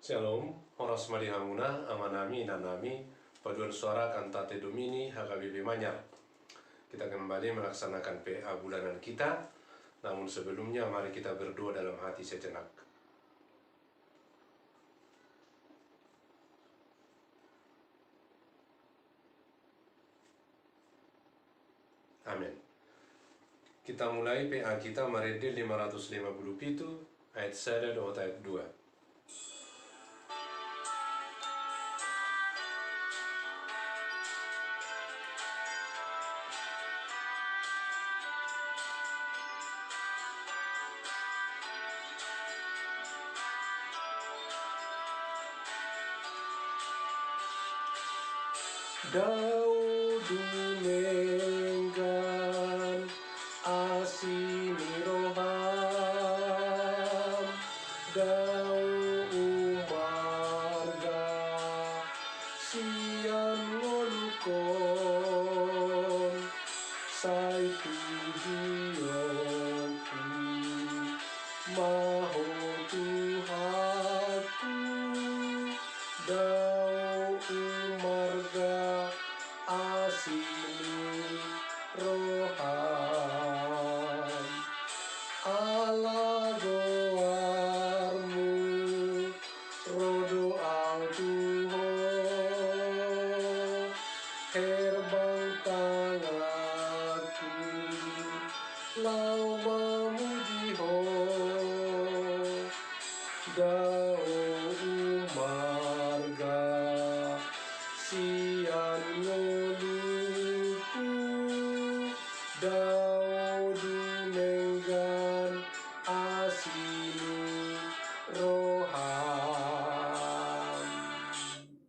Shalom, horas madihamuna, amanami, nanami, paduan suara kantate domini, HKBP Manyar. Kita kembali melaksanakan PA bulanan kita, namun sebelumnya mari kita berdoa dalam hati sejenak. Amin. Kita mulai PA kita Maridil 557, ayat 1 dan ayat 2. Daud dunenggan asini roham, Daud umarga sian ngolukon, sai tujuanku maho Tuhanku, Daud umarga asini roham. Allah goarmu rodo au Tuho, terbang tanganku lau memuji ho, Daud umarga sian ngoluku, Daud dunenggan asini roham.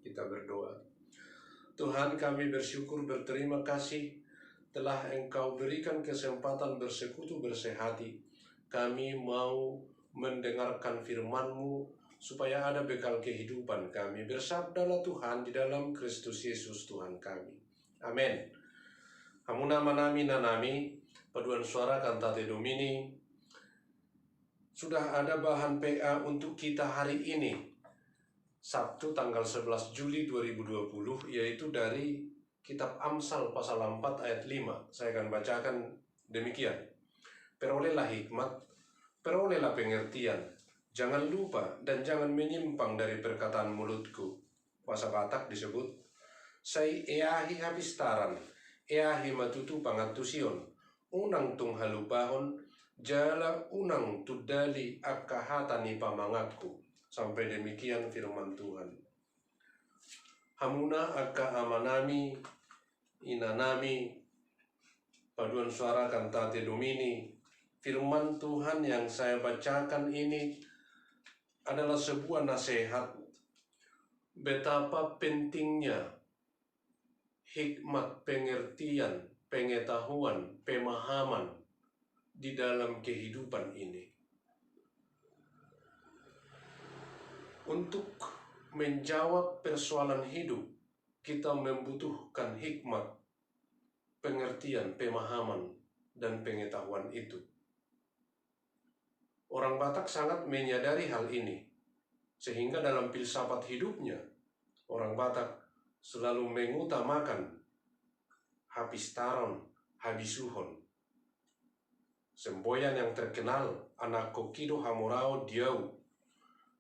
Kita berdoa. Tuhan, kami bersyukur berterima kasih telah Engkau berikan kesempatan bersekutu bersehati. Kami mau mendengarkan firman-Mu supaya ada bekal kehidupan kami. Bersabdalah Tuhan di dalam Kristus Yesus Tuhan kami. Amin. Hamuna manami nanami, paduan suara kantate domini. Sudah ada bahan PA untuk kita hari ini, Sabtu tanggal 11 Juli 2020, yaitu dari Kitab Amsal pasal 4 ayat 5. Saya akan bacakan demikian. Perolehlah hikmat, perolehlah pengertian, jangan lupa dan jangan menyimpang dari perkataan mulutku. Bahasa Batak disebut, sai eahi habis taran, eahi matutu pangatusion, unang tung halupahon, jala unang tudali akahatani pamangatku. Sampai demikian firman Tuhan. Hamuna akka amanami, inanami, paduan suara kantate domini. Firman Tuhan yang saya bacakan ini adalah sebuah nasihat betapa pentingnya hikmat, pengertian, pengetahuan, pemahaman di dalam kehidupan ini. Untuk menjawab persoalan hidup, kita membutuhkan hikmat, pengertian, pemahaman, dan pengetahuan itu. Orang Batak sangat menyadari hal ini, sehingga dalam filsafat hidupnya, orang Batak selalu mengutamakan habis taron, habis suhon. Semboyan yang terkenal, anak kokido hamurao diau,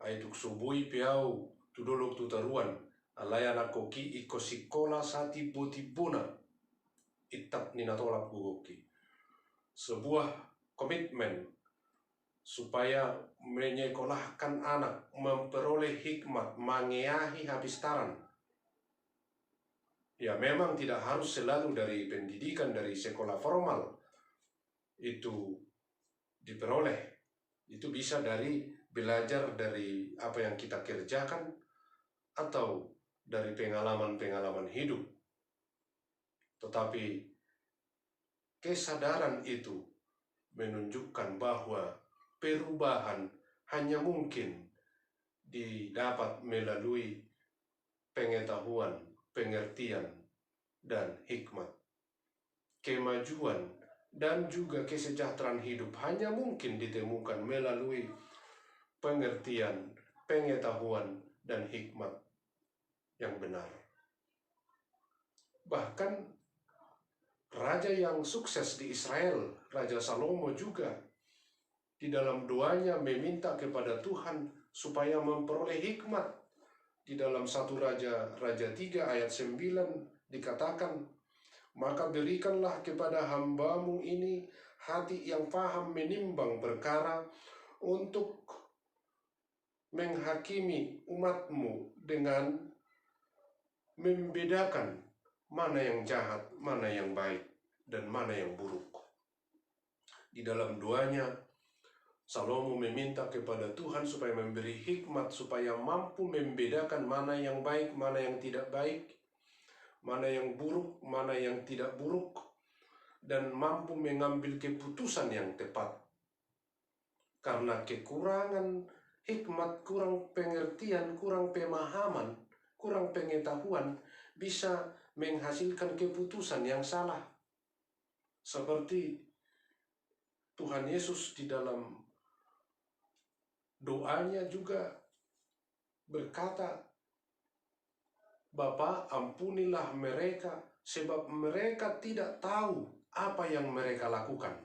aituk subui piau tudolok tutaruan, alay anak koki iko sikola sati botibuna, itap ninatolap gugoki. Sebuah komitmen supaya menyekolahkan anak, memperoleh hikmat, mengeahi habis taran. Ya memang tidak harus selalu dari pendidikan, dari sekolah formal itu diperoleh. Itu bisa dari belajar dari apa yang kita kerjakan atau dari pengalaman-pengalaman hidup. Tetapi kesadaran itu menunjukkan bahwa perubahan hanya mungkin didapat melalui pengetahuan, pengertian, dan hikmat. Kemajuan dan juga kesejahteraan hidup hanya mungkin ditemukan melalui pengertian, pengetahuan dan hikmat yang benar. Bahkan raja yang sukses di Israel, Raja Salomo juga di dalam doanya meminta kepada Tuhan supaya memperoleh hikmat. Di dalam 1 Raja 3 ayat 9 dikatakan, maka berikanlah kepada hambamu ini hati yang paham menimbang perkara untuk menghakimi umatmu dengan membedakan mana yang jahat, mana yang baik, dan mana yang buruk. Di dalam doanya, Salomo meminta kepada Tuhan supaya memberi hikmat, supaya mampu membedakan mana yang baik, mana yang tidak baik, mana yang buruk, mana yang tidak buruk, dan mampu mengambil keputusan yang tepat. Karena kekurangan hikmat, kurang pengertian, kurang pemahaman, kurang pengetahuan, bisa menghasilkan keputusan yang salah. Seperti Tuhan Yesus di dalam doanya juga berkata, Bapa, ampunilah mereka, sebab mereka tidak tahu apa yang mereka lakukan.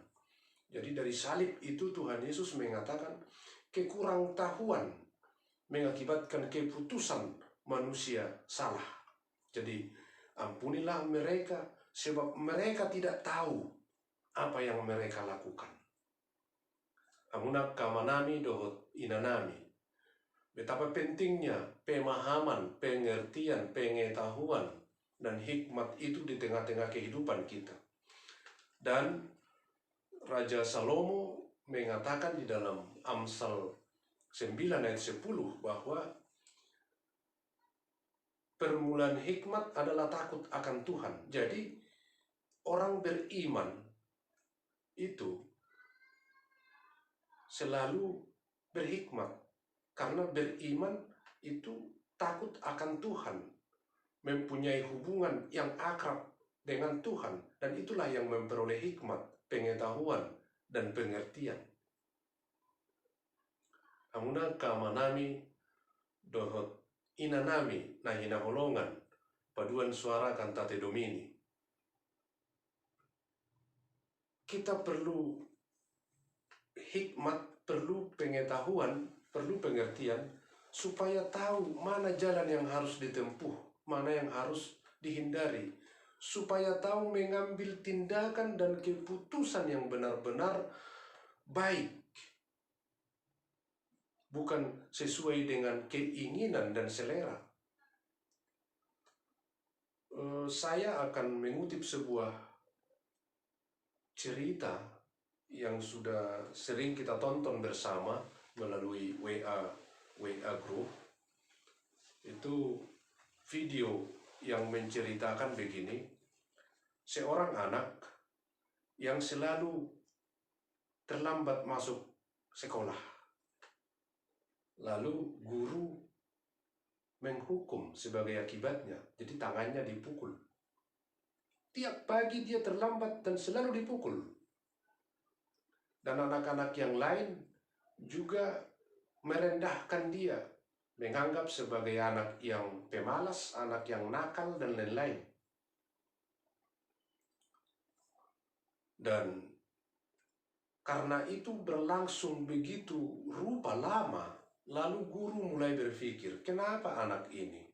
Jadi dari salib itu Tuhan Yesus mengatakan, kekurangtahuan mengakibatkan keputusan manusia salah. Jadi ampunilah mereka, sebab mereka tidak tahu apa yang mereka lakukan. Amuna kamanami dohot inanami. Betapa pentingnya pemahaman, pengertian, pengetahuan, dan hikmat itu di tengah-tengah kehidupan kita. Dan Raja Salomo mengatakan di dalam Amsal 9 ayat 10 bahwa permulaan hikmat adalah takut akan Tuhan. Jadi orang beriman itu selalu berhikmat. Karena beriman itu takut akan Tuhan, mempunyai hubungan yang akrab dengan Tuhan, dan itulah yang memperoleh hikmat, pengetahuan, dan pengertian. Amuna kamanami dohot inanami nahina holongan, paduan suara kantate domini. Kita perlu hikmat, perlu pengetahuan, perlu pengertian, supaya tahu mana jalan yang harus ditempuh, mana yang harus dihindari, supaya tahu mengambil tindakan dan keputusan yang benar-benar baik, bukan sesuai dengan keinginan dan selera. Saya akan mengutip sebuah cerita yang sudah sering kita tonton bersama melalui WA group. Itu video yang menceritakan begini, seorang anak yang selalu terlambat masuk sekolah. Lalu guru menghukum sebagai akibatnya, jadi tangannya dipukul. Tiap pagi dia terlambat dan selalu dipukul. Dan anak-anak yang lain juga merendahkan dia, menganggap sebagai anak yang pemalas, anak yang nakal, dan lain-lain. Dan karena itu berlangsung begitu rupa lama, lalu guru mulai berpikir, kenapa anak ini?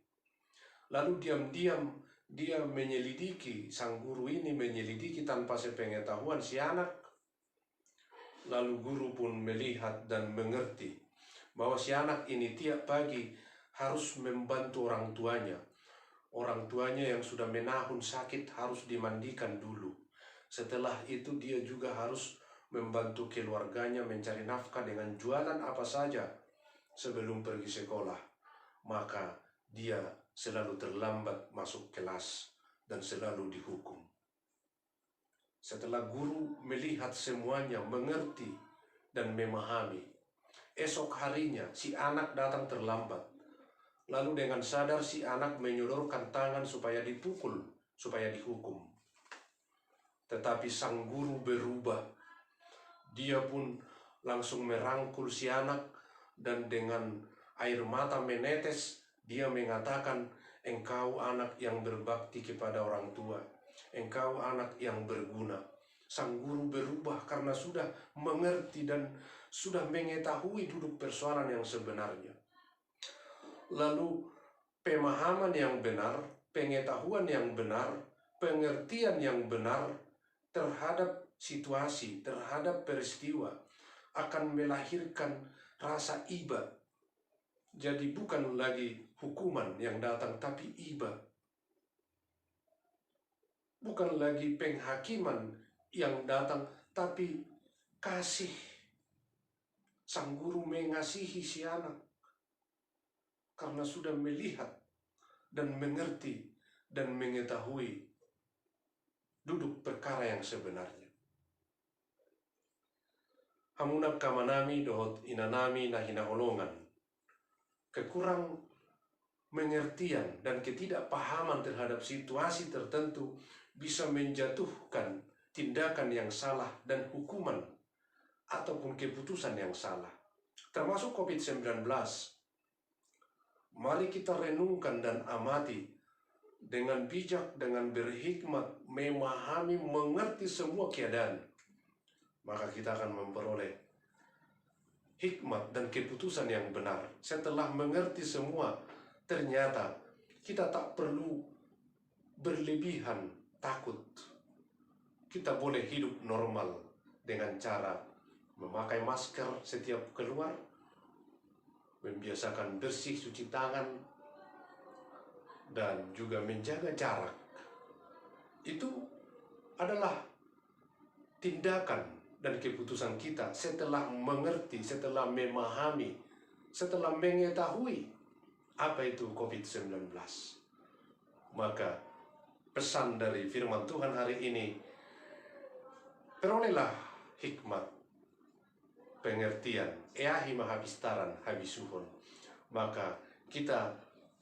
Lalu diam-diam dia menyelidiki, sang guru ini menyelidiki tanpa sepengetahuan si anak. Lalu guru pun melihat dan mengerti bahwa si anak ini tiap pagi harus membantu orang tuanya. Orang tuanya yang sudah menahun sakit harus dimandikan dulu. Setelah itu dia juga harus membantu keluarganya mencari nafkah dengan jualan apa saja sebelum pergi sekolah. Maka dia selalu terlambat masuk kelas dan selalu dihukum. Setelah guru melihat semuanya, mengerti dan memahami, esok harinya si anak datang terlambat. Lalu dengan sadar si anak menyodorkan tangan supaya dipukul, supaya dihukum. Tetapi sang guru berubah. Dia pun langsung merangkul si anak dan dengan air mata menetes, dia mengatakan, engkau anak yang berbakti kepada orang tua, engkau anak yang berguna. Sang guru berubah karena sudah mengerti dan sudah mengetahui duduk persoalan yang sebenarnya. Lalu pemahaman yang benar, pengetahuan yang benar, pengertian yang benar terhadap situasi, terhadap peristiwa akan melahirkan rasa iba. Jadi bukan lagi hukuman yang datang, tapi iba. Bukan lagi penghakiman yang datang, tapi kasih. Sang guru mengasihi si anak karena sudah melihat dan mengerti dan mengetahui duduk perkara yang sebenarnya. Hamunak kamanami dohot inanami nahina holongan. Kekurang mengertian dan ketidakpahaman terhadap situasi tertentu bisa menjatuhkan tindakan yang salah dan hukuman ataupun keputusan yang salah. Termasuk COVID-19. Mari kita renungkan dan amati dengan bijak, dengan berhikmat, memahami, mengerti semua keadaan. Maka kita akan memperoleh hikmat dan keputusan yang benar. Setelah mengerti semua, ternyata kita tak perlu berlebihan takut. Kita boleh hidup normal dengan cara memakai masker setiap keluar, membiasakan bersih, cuci tangan, dan juga menjaga jarak. Itu adalah tindakan dan keputusan kita setelah mengerti, setelah memahami, setelah mengetahui apa itu COVID-19. Maka pesan dari firman Tuhan hari ini, perolehlah hikmat, pengertian, eahi mahabistaran habisuhon. Maka kita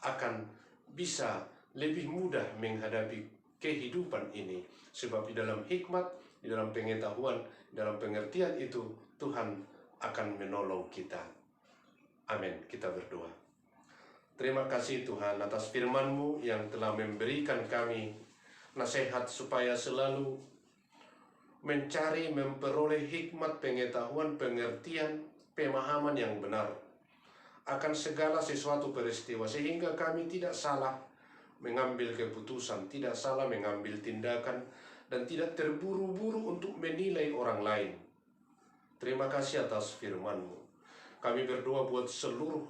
akan bisa lebih mudah menghadapi kehidupan ini. Sebab di dalam hikmat, di dalam pengetahuan, di dalam pengertian itu, Tuhan akan menolong kita. Amin. Kita berdoa. Terima kasih Tuhan atas firman-Mu yang telah memberikan kami nasihat supaya selalu mencari, memperoleh hikmat, pengetahuan, pengertian, pemahaman yang benar akan segala sesuatu peristiwa, sehingga kami tidak salah mengambil keputusan, tidak salah mengambil tindakan, dan tidak terburu-buru untuk menilai orang lain. Terima kasih atas firman-Mu. Kami berdoa buat seluruh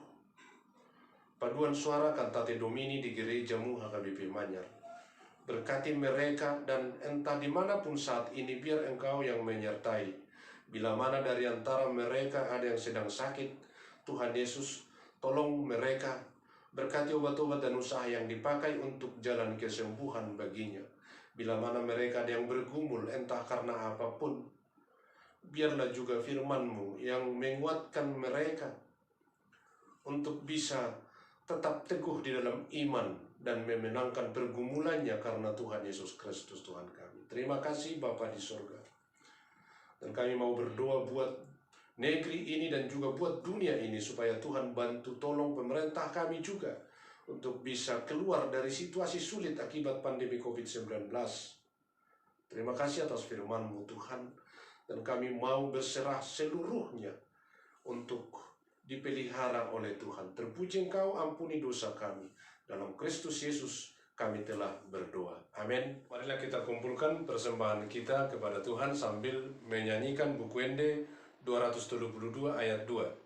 paduan suara Cantate Domini di gereja-Mu HKBP Manyar. Berkati mereka dan entah dimanapun saat ini, biar Engkau yang menyertai. Bila mana dari antara mereka ada yang sedang sakit, Tuhan Yesus tolong mereka. Berkati obat-obat dan usaha yang dipakai untuk jalan kesembuhan baginya. Bila mana mereka ada yang bergumul entah karena apapun, biarlah juga firman-Mu yang menguatkan mereka untuk bisa tetap teguh di dalam iman dan memenangkan pergumulannya karena Tuhan Yesus Kristus Tuhan kami. Terima kasih Bapa di surga. Dan kami mau berdoa buat negeri ini dan juga buat dunia ini, supaya Tuhan bantu tolong pemerintah kami juga untuk bisa keluar dari situasi sulit akibat pandemi COVID-19. Terima kasih atas firman-Mu Tuhan, dan kami mau berserah seluruhnya untuk dipelihara oleh Tuhan. Terpuji Engkau, ampuni dosa kami. Dalam Kristus Yesus kami telah berdoa. Amin. Marilah kita kumpulkan persembahan kita kepada Tuhan sambil menyanyikan buku Ende 272 ayat 2.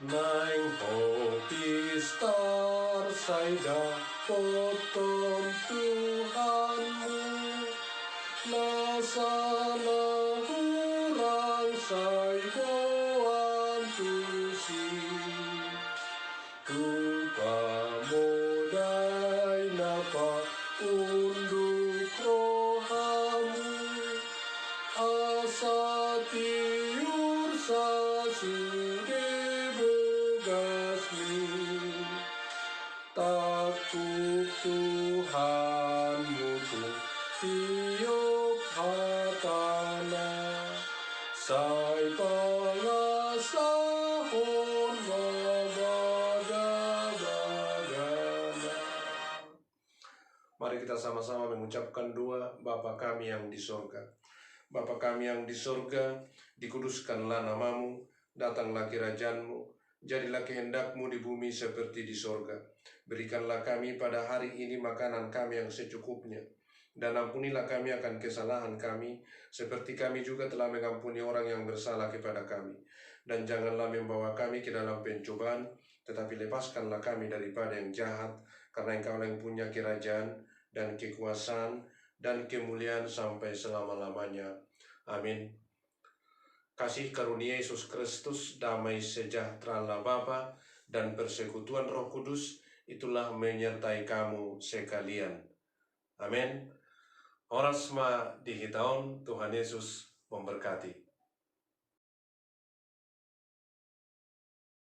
Naing hopi star saida potom Tuhanmu, nasana hurang sai hoan tusi, tupa modai napa unduk rohamu, asati ursa sudi begasmi, takut Tuhan mutu tiup hatana, sai pengasahun membada-badana. Mari kita sama-sama mengucapkan doa. Bapa kami yang di sorga. Bapa kami yang di sorga, dikuduskanlah namamu, datanglah kerajaan-Mu, jadilah kehendak-Mu di bumi seperti di sorga. Berikanlah kami pada hari ini makanan kami yang secukupnya, dan ampunilah kami akan kesalahan kami, seperti kami juga telah mengampuni orang yang bersalah kepada kami. Dan janganlah membawa kami ke dalam pencobaan, tetapi lepaskanlah kami daripada yang jahat, karena Engkau yang punya kerajaan dan kekuasaan dan kemuliaan sampai selama-lamanya. Amin. Kasih karunia Yesus Kristus, damai sejahtera Allah Bapa, dan persekutuan Roh Kudus, itulah menyertai kamu sekalian. Amin. Horas ma di hitaon, Tuhan Yesus memberkati.